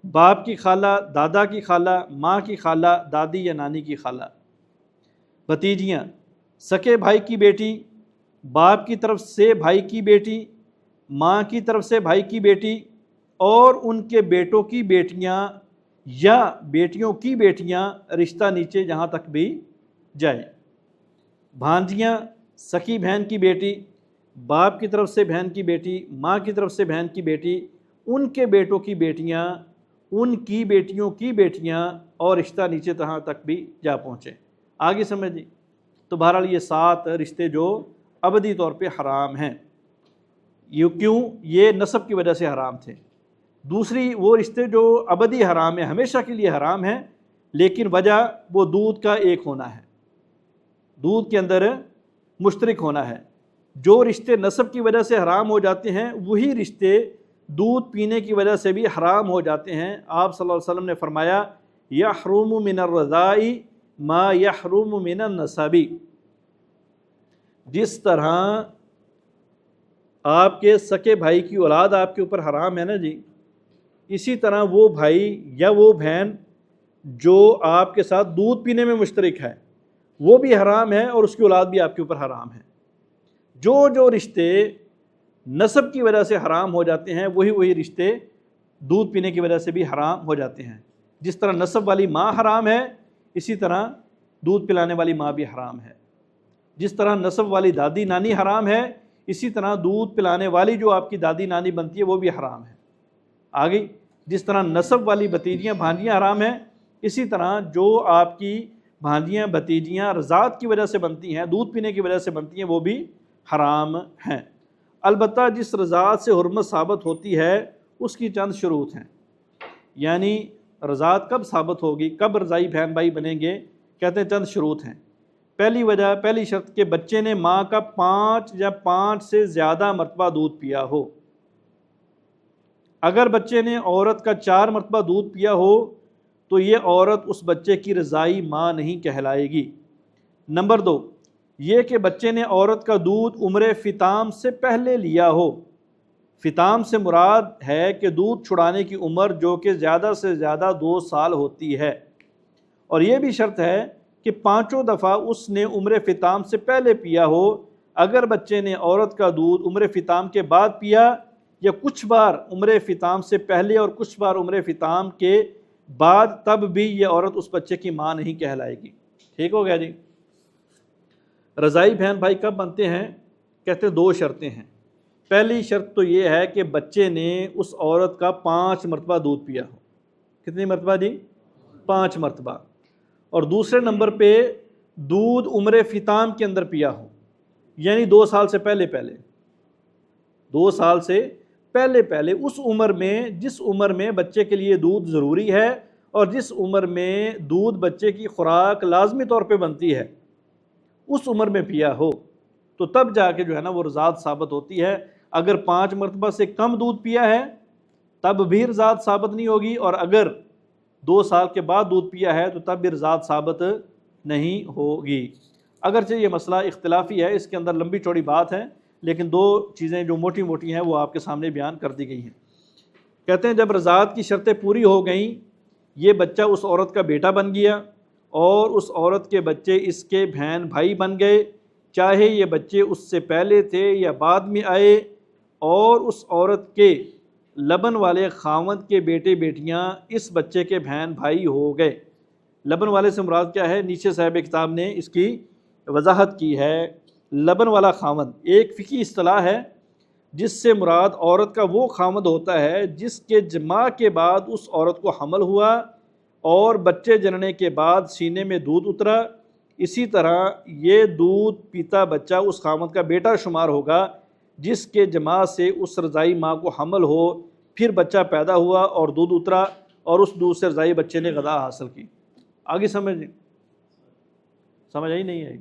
باپ کی خالہ، دادا کی خالہ، ماں کی خالہ، دادی یا نانی کی خالہ۔ بھتیجیاں، سکے بھائی کی بیٹی، باپ کی طرف سے بھائی کی بیٹی، ماں کی طرف سے بھائی کی بیٹی اور ان کے بیٹوں کی بیٹیاں یا بیٹیوں کی بیٹیاں، رشتہ نیچے جہاں تک بھی جائے۔ بھانجیاں، سکی بہن کی بیٹی، باپ کی طرف سے بہن کی بیٹی، ماں کی طرف سے بہن کی بیٹی، ان کے بیٹوں کی بیٹیاں، ان کی بیٹیوں کی بیٹیاں اور رشتہ نیچے جہاں تک بھی جا پہنچے۔ آگے سمجھیں۔ تو بہرحال یہ 7 رشتے جو ابدی طور پہ حرام ہیں۔ یہ کیوں؟ یہ نسب کی وجہ سے حرام تھے۔ دوسری وہ رشتے جو ابدی حرام ہیں، ہمیشہ کے لیے حرام ہیں، لیکن وجہ وہ دودھ کا ایک ہونا ہے، دودھ کے اندر مشترک ہونا ہے۔ جو رشتے نسب کی وجہ سے حرام ہو جاتے ہیں وہی رشتے دودھ پینے کی وجہ سے بھی حرام ہو جاتے ہیں۔ آپ صلی اللہ علیہ وسلم نے فرمایا یحرم من الرضاء ما یحرم من النسب۔ جس طرح آپ کے سکے بھائی کی اولاد آپ کے اوپر حرام ہے نا جی، اسی طرح وہ بھائی یا وہ بہن جو آپ کے ساتھ دودھ پینے میں مشترک ہے وہ بھی حرام ہے اور اس کی اولاد بھی آپ کے اوپر حرام ہے۔ جو رشتے نسب کی وجہ سے حرام ہو جاتے ہیں وہی رشتے دودھ پینے کی وجہ سے بھی حرام ہو جاتے ہیں۔ جس طرح نسب والی ماں حرام ہے، اسی طرح دودھ پلانے والی ماں بھی حرام ہے۔ جس طرح نسب والی دادی نانی حرام ہے، اسی طرح دودھ پلانے والی جو آپ کی دادی نانی بنتی ہے وہ بھی حرام ہے۔ آگے، جس طرح نسب والی بھتیجیاں بھانجیاں حرام ہیں، اسی طرح جو آپ کی بھانجیاں بھتیجیاں رضاعت کی وجہ سے بنتی ہیں، دودھ پینے کی وجہ سے بنتی ہیں، وہ بھی حرام ہیں۔ البتہ جس رضاعت سے حرمت ثابت ہوتی ہے اس کی چند شروط ہیں۔ یعنی رضاعت کب ثابت ہوگی، کب رضائی بہن بھائی بنیں گے؟ کہتے ہیں چند شروط ہیں۔ پہلی شرط کہ بچے نے ماں کا 5 یا 5 سے زیادہ مرتبہ دودھ پیا ہو۔ اگر بچے نے عورت کا 4 مرتبہ دودھ پیا ہو تو یہ عورت اس بچے کی رضائی ماں نہیں کہلائے گی۔ نمبر 2، یہ کہ بچے نے عورت کا دودھ عمر فطام سے پہلے لیا ہو۔ فطام سے مراد ہے کہ دودھ چھڑانے کی عمر جو کہ زیادہ سے زیادہ 2 سال ہوتی ہے، اور یہ بھی شرط ہے کہ 5 دفعہ اس نے عمر فطام سے پہلے پیا ہو۔ اگر بچے نے عورت کا دودھ عمر فطام کے بعد پیا یا کچھ بار عمر فطام سے پہلے اور کچھ بار عمر فطام کے بعد، تب بھی یہ عورت اس بچے کی ماں نہیں کہلائے گی۔ ٹھیک ہو گیا جی۔ رضائی بہن بھائی کب بنتے ہیں؟ کہتے ہیں 2 شرطیں ہیں۔ پہلی شرط تو یہ ہے کہ بچے نے اس عورت کا 5 مرتبہ دودھ پیا ہو۔ کتنی مرتبہ جی؟ 5 مرتبہ۔ اور دوسرے نمبر پہ دودھ عمر فطام کے اندر پیا ہو، یعنی 2 سال سے پہلے 2 سال سے پہلے اس عمر میں جس عمر میں بچے کے لیے دودھ ضروری ہے اور جس عمر میں دودھ بچے کی خوراک لازمی طور پہ بنتی ہے، اس عمر میں پیا ہو تو تب جا کے جو ہے نا وہ رضاعت ثابت ہوتی ہے۔ اگر 5 مرتبہ سے کم دودھ پیا ہے تب بھی رضاعت ثابت نہیں ہوگی، اور اگر 2 سال کے بعد دودھ پیا ہے تو تب بھی رضاعت ثابت نہیں ہوگی۔ اگرچہ یہ مسئلہ اختلافی ہے، اس کے اندر لمبی چوڑی بات ہے، لیکن 2 چیزیں جو موٹی موٹی ہیں وہ آپ کے سامنے بیان کر دی گئی ہیں۔ کہتے ہیں جب رضاعت کی شرطیں پوری ہو گئیں، یہ بچہ اس عورت کا بیٹا بن گیا اور اس عورت کے بچے اس کے بہن بھائی بن گئے، چاہے یہ بچے اس سے پہلے تھے یا بعد میں آئے، اور اس عورت کے لبن والے خاوند کے بیٹے بیٹیاں اس بچے کے بہن بھائی ہو گئے۔ لبن والے سے مراد کیا ہے؟ نیچے صاحب کتاب نے اس کی وضاحت کی ہے۔ لبن والا خاوند ایک فقہی اصطلاح ہے جس سے مراد عورت کا وہ خاوند ہوتا ہے جس کے جماع کے بعد اس عورت کو حمل ہوا اور بچے جننے کے بعد سینے میں دودھ اترا۔ اسی طرح یہ دودھ پیتا بچہ اس خاوند کا بیٹا شمار ہوگا جس کے جماع سے اس رضائی ماں کو حمل ہو، پھر بچہ پیدا ہوا اور دودھ اترا اور اس دودھ سے رضائی بچے نے غذا حاصل کی۔ آگے سمجھ آئی نہیں آئی؟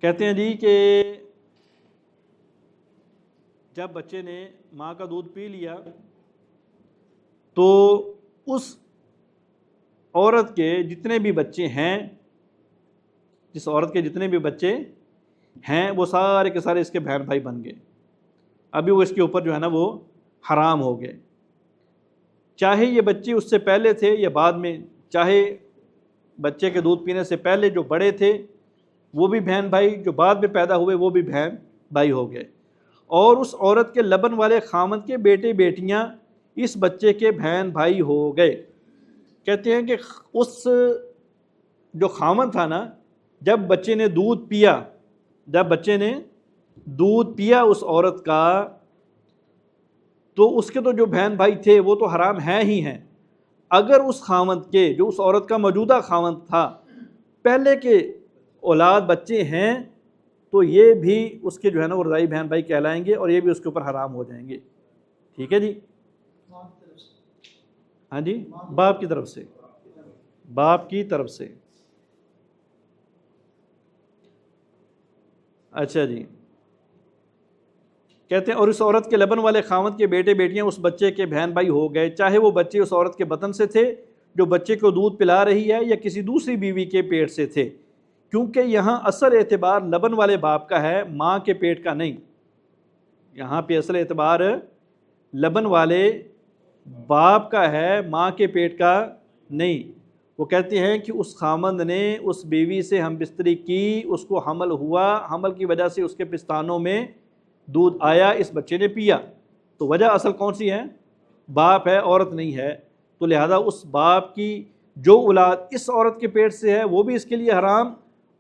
کہتے ہیں جی کہ جب بچے نے ماں کا دودھ پی لیا تو اس عورت کے جتنے بھی بچے ہیں، جس عورت کے جتنے بھی بچے ہیں وہ سارے کے سارے اس کے بہن بھائی بن گئے۔ ابھی وہ اس کے اوپر جو ہے نا وہ حرام ہو گئے۔ چاہے یہ بچے اس سے پہلے تھے یا بعد میں، چاہے بچے کے دودھ پینے سے پہلے جو بڑے تھے وہ بھی بہن بھائی، جو بعد میں پیدا ہوئے وہ بھی بہن بھائی ہو گئے، اور اس عورت کے لبن والے خامند کے بیٹے بیٹیاں اس بچے کے بہن بھائی ہو گئے۔ کہتے ہیں کہ اس جو خامند تھا نا، جب بچے نے دودھ پیا اس عورت کا، تو اس کے تو جو بہن بھائی تھے وہ تو حرام ہی ہیں۔ اگر اس خامند کے، جو اس عورت کا موجودہ خامند تھا، پہلے کے اولاد بچے ہیں تو یہ بھی اس کے جو ہے نا وہ رضاعی بہن بھائی کہلائیں گے، اور یہ بھی اس کے اوپر حرام ہو جائیں گے۔ ٹھیک ہے جی، ہاں جی، باپ کی طرف سے اچھا جی، کہتے ہیں اور اس عورت کے لبن والے خامند کے بیٹے بیٹیاں اس بچے کے بہن بھائی ہو گئے، چاہے وہ بچے اس عورت کے بطن سے تھے جو بچے کو دودھ پلا رہی ہے، یا کسی دوسری بیوی کے پیٹ سے تھے، کیونکہ یہاں اصل اعتبار لبن والے باپ کا ہے، ماں کے پیٹ کا نہیں۔ یہاں پہ اصل اعتبار لبن والے باپ کا ہے، ماں کے پیٹ کا نہیں۔ وہ کہتے ہیں کہ اس خامند نے اس بیوی سے ہم بستری کی، اس کو حمل ہوا، حمل کی وجہ سے اس کے پستانوں میں دودھ آیا، اس بچے نے پیا، تو وجہ اصل کون سی ہے؟ باپ ہے، عورت نہیں ہے۔ تو لہذا اس باپ کی جو اولاد اس عورت کے پیٹ سے ہے وہ بھی اس کے لیے حرام،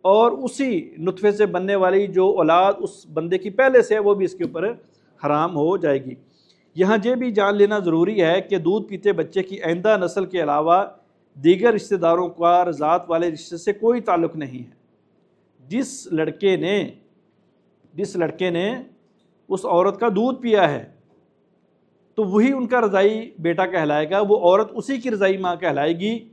اور اسی نطفے سے بننے والی جو اولاد اس بندے کی پہلے سے ہے وہ بھی اس کے اوپر حرام ہو جائے گی۔ یہاں یہ بھی جان لینا ضروری ہے کہ دودھ پیتے بچے کی آئندہ نسل کے علاوہ دیگر رشتہ داروں کا رضاعت والے رشتے سے کوئی تعلق نہیں ہے۔ جس لڑکے نے اس عورت کا دودھ پیا ہے تو وہی ان کا رضاعی بیٹا کہلائے گا، وہ عورت اسی کی رضاعی ماں کہلائے گی،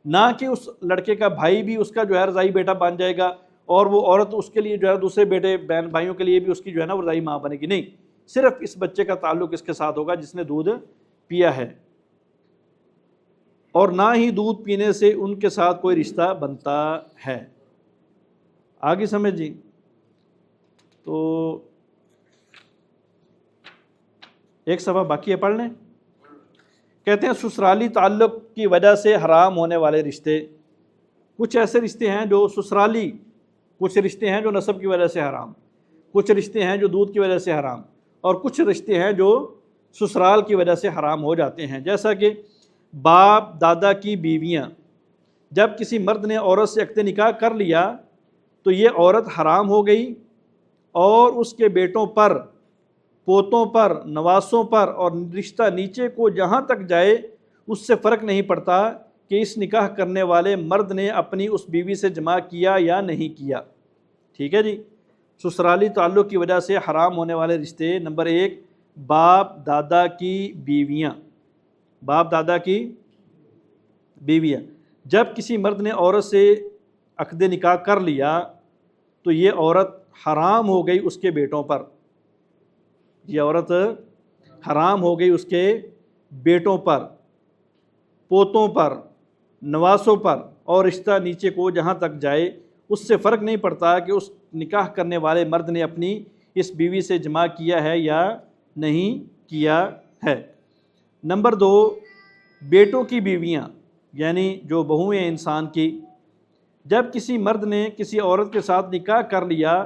نہ کہ اس لڑکے کا بھائی بھی اس کا جو ہے رضاعی بیٹا بن جائے گا، اور وہ عورت اس کے لیے جو ہے دوسرے بیٹے بہن بھائیوں کے لیے بھی اس کی جو ہے نا وہ رضاعی ماں بنے گی۔ نہیں، صرف اس بچے کا تعلق اس کے ساتھ ہوگا جس نے دودھ پیا ہے، اور نہ ہی دودھ پینے سے ان کے ساتھ کوئی رشتہ بنتا ہے۔ آگے سمجھ جی؟ تو ایک صفحہ باقی ہے، پڑھ لیں۔ کہتے ہیں سسرالی تعلق کی وجہ سے حرام ہونے والے رشتے، کچھ ایسے رشتے ہیں جو سسرالی، کچھ رشتے ہیں جو نسب کی وجہ سے حرام، کچھ رشتے ہیں جو دودھ کی وجہ سے حرام، اور کچھ رشتے ہیں جو سسرال کی وجہ سے حرام ہو جاتے ہیں، جیسا کہ باپ دادا کی بیویاں۔ جب کسی مرد نے عورت سے عقد نکاح کر لیا تو یہ عورت حرام ہو گئی، اور اس کے بیٹوں پر، پوتوں پر، نواسوں پر، اور رشتہ نیچے کو جہاں تک جائے اس سے فرق نہیں پڑتا کہ اس نکاح کرنے والے مرد نے اپنی اس بیوی سے جماع کیا یا نہیں کیا۔ ٹھیک ہے جی، سسرالی تعلق کی وجہ سے حرام ہونے والے رشتے، نمبر 1 باپ دادا کی بیویاں۔ باپ دادا کی بیویاں، جب کسی مرد نے عورت سے عقد نکاح کر لیا تو یہ عورت حرام ہو گئی اس کے بیٹوں پر، یہ عورت حرام ہو گئی اس کے بیٹوں پر، پوتوں پر، نواسوں پر، اور رشتہ نیچے کو جہاں تک جائے اس سے فرق نہیں پڑتا کہ اس نکاح کرنے والے مرد نے اپنی اس بیوی سے جماع کیا ہے یا نہیں کیا ہے۔ نمبر 2 بیٹوں کی بیویاں، یعنی جو بہویں ہیں انسان کی۔ جب کسی مرد نے کسی عورت کے ساتھ نکاح کر لیا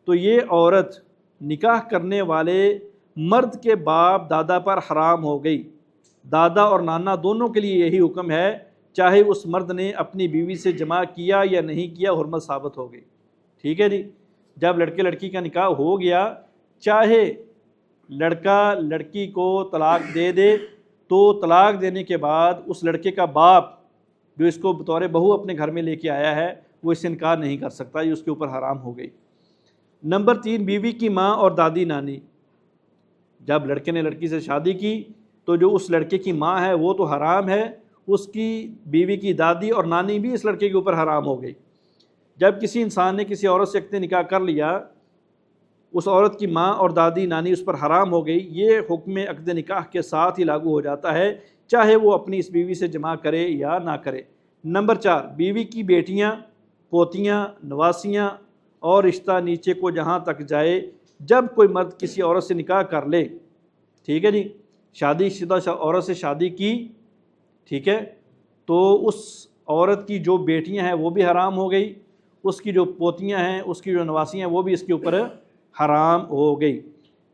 تو یہ عورت نکاح کرنے والے مرد کے باپ دادا پر حرام ہو گئی۔ دادا اور نانا دونوں کے لیے یہی حکم ہے، چاہے اس مرد نے اپنی بیوی سے جماع کیا یا نہیں کیا، حرمت ثابت ہو گئی۔ ٹھیک ہے جی، جب لڑکے لڑکی کا نکاح ہو گیا، چاہے لڑکا لڑکی کو طلاق دے دے، تو طلاق دینے کے بعد اس لڑکے کا باپ جو اس کو بطور بہو اپنے گھر میں لے کے آیا ہے وہ اس سے انکار نہیں کر سکتا، یہ اس کے اوپر حرام ہو گئی۔ نمبر 3 بیوی کی ماں اور دادی نانی۔ جب لڑکے نے لڑکی سے شادی کی تو جو اس لڑکے کی ماں ہے وہ تو حرام ہے، اس کی بیوی کی دادی اور نانی بھی اس لڑکے کے اوپر حرام ہو گئی۔ جب کسی انسان نے کسی عورت سے عقد نکاح کر لیا، اس عورت کی ماں اور دادی نانی اس پر حرام ہو گئی، یہ حکم عقد نکاح کے ساتھ ہی لاگو ہو جاتا ہے، چاہے وہ اپنی اس بیوی سے جماع کرے یا نہ کرے۔ نمبر 4 بیوی کی بیٹیاں، پوتیاں، نواسیاں، اور رشتہ نیچے کو جہاں تک جائے۔ جب کوئی مرد کسی عورت سے نکاح کر لے، ٹھیک ہے جی، شادی شدہ عورت سے شادی کی ٹھیک ہے، تو اس عورت کی جو بیٹیاں ہیں وہ بھی حرام ہو گئی، اس کی جو پوتیاں ہیں، اس کی جو نواسیاں ہیں وہ بھی اس کے اوپر حرام ہو گئی۔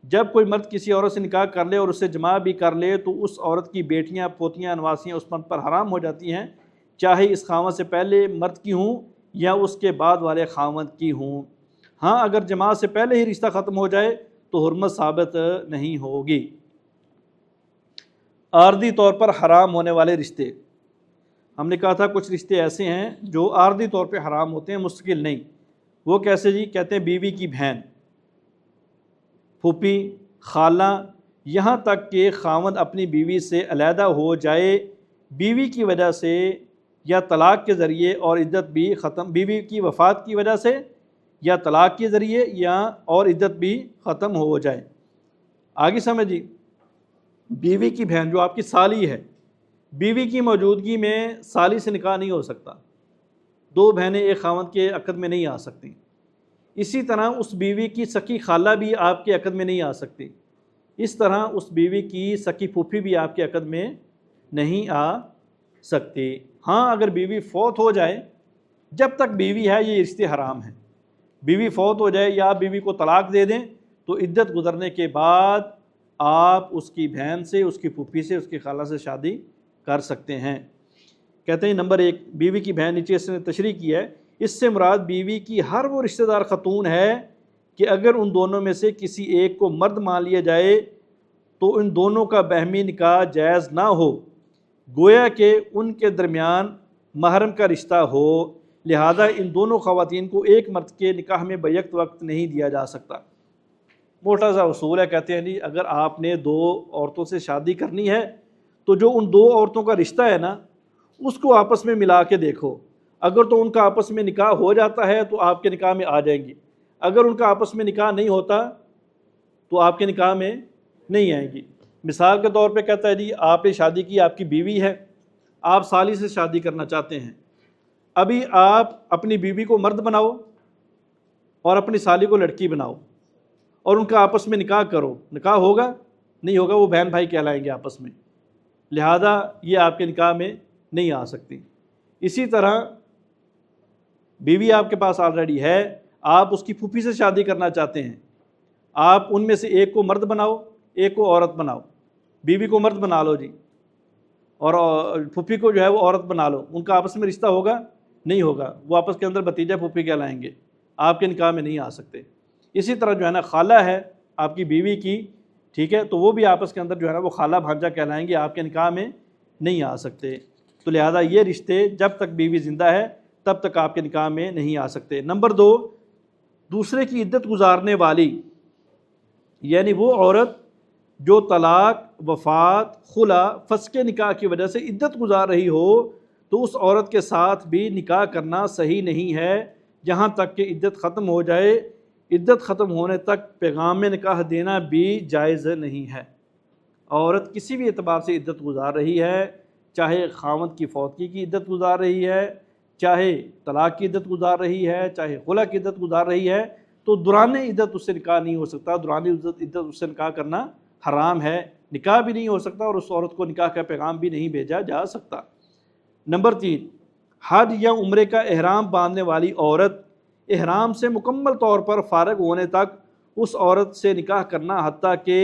جب کوئی مرد کسی عورت سے نکاح کر لے اور اس سے جماع بھی کر لے تو اس عورت کی بیٹیاں، پوتیاں، نواسیاں اس مرد پر حرام ہو جاتی ہیں، چاہے اس خاوند سے پہلے مرد کی ہوں یا اس کے بعد والے خاوند کی ہوں۔ ہاں اگر جماع سے پہلے ہی رشتہ ختم ہو جائے تو حرمت ثابت نہیں ہوگی۔ عارضی طور پر حرام ہونے والے رشتے، ہم نے کہا تھا کچھ رشتے ایسے ہیں جو عارضی طور پہ حرام ہوتے ہیں، مستقل نہیں۔ وہ کیسے جی؟ کہتے ہیں بیوی کی بہن، پھوپھی، خالہ، یہاں تک کہ خاوند اپنی بیوی سے علیحدہ ہو جائے بیوی کی وجہ سے یا طلاق کے ذریعے اور عدت بھی ختم، بیوی کی وفات کی وجہ سے یا طلاق کے ذریعے یا اور عدت بھی ختم ہو جائے۔ آگے سمجھیے، بیوی کی بہن جو آپ کی سالی ہے، بیوی کی موجودگی میں سالی سے نکاح نہیں ہو سکتا، دو بہنیں ایک خاوند کے عقد میں نہیں آ سکتی۔ اسی طرح اس بیوی کی سکی خالہ بھی آپ کے عقد میں نہیں آ سکتی، اس طرح اس بیوی کی سکی پھوپھی بھی آپ کے عقد میں نہیں آ سکتی۔ ہاں اگر بیوی فوت ہو جائے، جب تک بیوی ہے یہ رشتے حرام ہیں۔ بیوی فوت ہو جائے یا آپ بیوی کو طلاق دے دیں تو عدت گزرنے کے بعد آپ اس کی بہن سے، اس کی پھوپھی سے، اس کی خالہ سے شادی کر سکتے ہیں۔ کہتے ہیں نمبر 1 بیوی کی بہن، نیچے اس نے تشریح کی ہے، اس سے مراد بیوی کی ہر وہ رشتہ دار خاتون ہے کہ اگر ان دونوں میں سے کسی ایک کو مرد مان لیا جائے تو ان دونوں کا باہمی نکاح جائز نہ ہو، گویا کہ ان کے درمیان محرم کا رشتہ ہو، لہذا ان دونوں خواتین کو ایک مرد کے نکاح میں بیک وقت نہیں دیا جا سکتا۔ موٹا سا اصول ہے، کہتے ہیں جی اگر آپ نے 2 عورتوں سے شادی کرنی ہے تو جو ان 2 عورتوں کا رشتہ ہے نا اس کو آپس میں ملا کے دیکھو، اگر تو ان کا آپس میں نکاح ہو جاتا ہے تو آپ کے نکاح میں آ جائیں گی، اگر ان کا آپس میں نکاح نہیں ہوتا تو آپ کے نکاح میں نہیں آئیں گی۔ مثال کے طور پہ کہتا ہے جی آپ نے شادی کی، آپ کی بیوی ہے، آپ سالی سے شادی کرنا چاہتے ہیں، ابھی آپ اپنی بیوی کو مرد بناؤ اور اپنی سالی کو لڑکی بناؤ اور ان کا آپس میں نکاح کرو، نکاح ہوگا؟ نہیں ہوگا، وہ بہن بھائی کہلائیں گے آپس میں، لہذا یہ آپ کے نکاح میں نہیں آ سکتی۔ اسی طرح بیوی آپ کے پاس آلریڈی ہے، آپ اس کی پھوپھی سے شادی کرنا چاہتے ہیں، آپ ان میں سے ایک کو مرد بناؤ، ایک کو عورت بناؤ، بیوی کو مرد بنا لو جی اور پھوپھی کو جو ہے وہ عورت بنا لو، ان کا آپس میں رشتہ ہوگا؟ نہیں ہوگا، وہ آپس کے اندر بھتیجا پھوپھی کہلائیں گے، آپ کے نکاح میں نہیں آ سکتے۔ اسی طرح جو ہے نا خالہ ہے آپ کی بیوی کی، ٹھیک ہے، تو وہ بھی آپس کے اندر جو ہے نا وہ خالہ بھانجا کہلائیں گے، آپ کے نکاح میں نہیں آ سکتے۔ تو لہذا یہ رشتے جب تک بیوی زندہ ہے تب تک آپ کے نکاح میں نہیں آ سکتے۔ نمبر 2، دوسرے کی عدت گزارنے والی، یعنی وہ عورت جو طلاق، وفات، خلا، فسخ نکاح کی وجہ سے عدت گزار رہی ہو تو اس عورت کے ساتھ بھی نکاح کرنا صحیح نہیں ہے جہاں تک کہ عدت ختم ہو جائے۔ عدت ختم ہونے تک پیغام نکاح دینا بھی جائز نہیں ہے۔ عورت کسی بھی اعتبار سے عدت گزار رہی ہے، چاہے خاوند کی فوتگی کی عدت گزار رہی ہے، چاہے طلاق کی عدت گزار رہی ہے، چاہے خلا کی عدت گزار رہی ہے، تو دوران عدت اس سے نکاح نہیں ہو سکتا، دوران عدت اس سے نکاح کرنا حرام ہے، نکاح بھی نہیں ہو سکتا اور اس عورت کو نکاح کا پیغام بھی نہیں بھیجا جا سکتا۔ نمبر 3، حج یا عمرے کا احرام باندھنے والی عورت احرام سے مکمل طور پر فارغ ہونے تک اس عورت سے نکاح کرنا حتیٰ کہ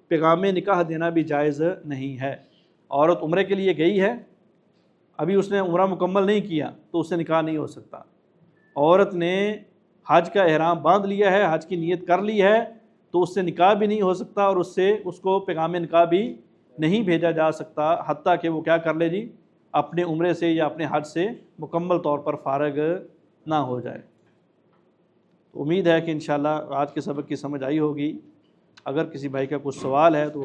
پیغام نکاح دینا بھی جائز نہیں ہے۔ عورت عمرے کے لیے گئی ہے، ابھی اس نے عمرہ مکمل نہیں کیا تو اس سے نکاح نہیں ہو سکتا۔ عورت نے حج کا احرام باندھ لیا ہے، حج کی نیت کر لی ہے تو اس سے نکاح بھی نہیں ہو سکتا اور اس کو پیغام نکاح بھی نہیں بھیجا جا سکتا حتیٰ کہ وہ کیا کر لے جی، اپنے عمرے سے یا اپنے حج سے مکمل طور پر فارغ نہ ہو جائے۔ امید ہے کہ انشاءاللہ آج کے سبق کی سمجھ آئی ہوگی۔ اگر کسی بھائی کا کچھ سوال ہے تو